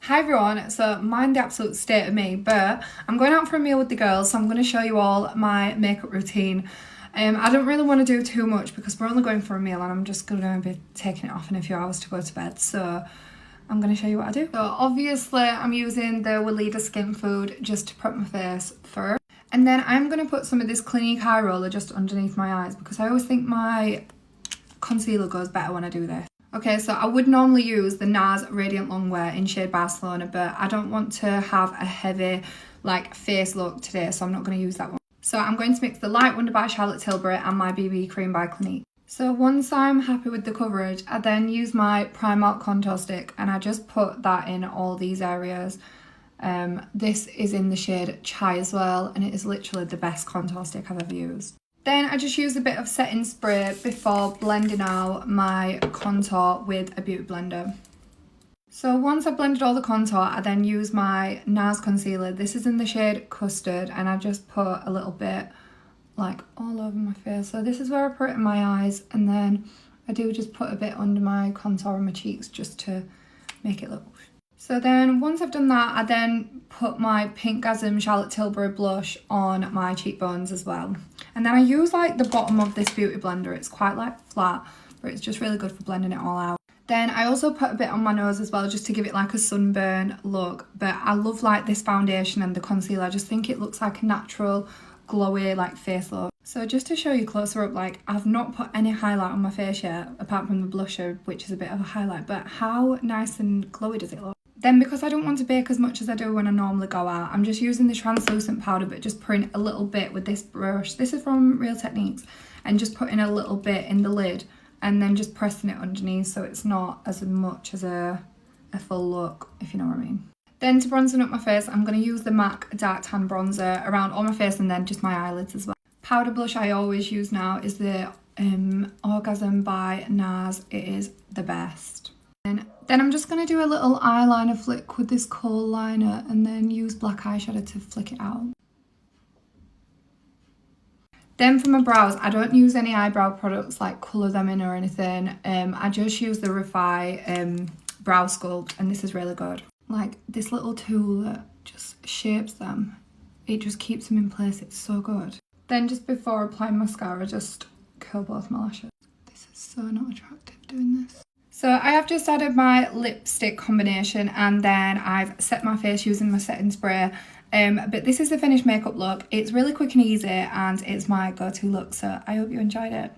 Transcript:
Hi everyone, so mind the absolute state of me, but I'm going out for a meal with the girls, so I'm going to show you all my makeup routine. I don't really want to do too much because we're only going for a meal and I'm just going to be taking it off in a few hours to go to bed, so I'm going to show you what I do. So obviously I'm using the Weleda Skin Food just to prep my face first. And then I'm going to put some of this Clinique Eye Roller just underneath my eyes because I always think my concealer goes better when I do this. Okay, so I would normally use the NARS Radiant Longwear in shade Barcelona, but I don't want to have a heavy face look today, so I'm not going to use that one. So I'm going to mix the Light Wonder by Charlotte Tilbury and my BB Cream by Clinique. So once I'm happy with the coverage, I then use my Primark contour stick and I just put that in all these areas. This is in the shade Chai as well, and it is literally the best contour stick I've ever used. Then I just use a bit of setting spray before blending out my contour with a beauty blender. So once I've blended all the contour, I then use my NARS concealer. This is in the shade Custard, and I just put a little bit all over my face. So this is where I put it in my eyes, and then I do just put a bit under my contour and my cheeks just to make it look. So then once I've done that, I then put my Pinkgasm Charlotte Tilbury blush on my cheekbones as well. And then I use the bottom of this beauty blender. It's quite flat, but it's just really good for blending it all out. Then I also put a bit on my nose as well, just to give it a sunburn look. But I love this foundation and the concealer. I just think it looks like a natural, glowy face look. So just to show you closer up, I've not put any highlight on my face yet, apart from the blusher, which is a bit of a highlight. But how nice and glowy does it look? Then because I don't want to bake as much as I do when I normally go out, I'm just using the translucent powder, but just putting a little bit with this brush. This is from Real Techniques, and just putting a little bit in the lid and then just pressing it underneath so it's not as much as a full look, if you know what I mean. Then to bronzen up my face, I'm going to use the MAC Dark Tan Bronzer around all my face and then just my eyelids as well. Powder blush I always use now is the Orgasm by NARS. It is the best. Then I'm just going to do a little eyeliner flick with this kohl liner and then use black eyeshadow to flick it out. Then for my brows, I don't use any eyebrow products like colour them in or anything. I just use the Refy Brow Sculpt, and this is really good. This little tool that just shapes them. It just keeps them in place. It's so good. Then just before applying mascara, just curl both my lashes. This is so not attractive doing this. So I have just added my lipstick combination and then I've set my face using my setting spray. But this is the finished makeup look. It's really quick and easy and it's my go-to look, so I hope you enjoyed it.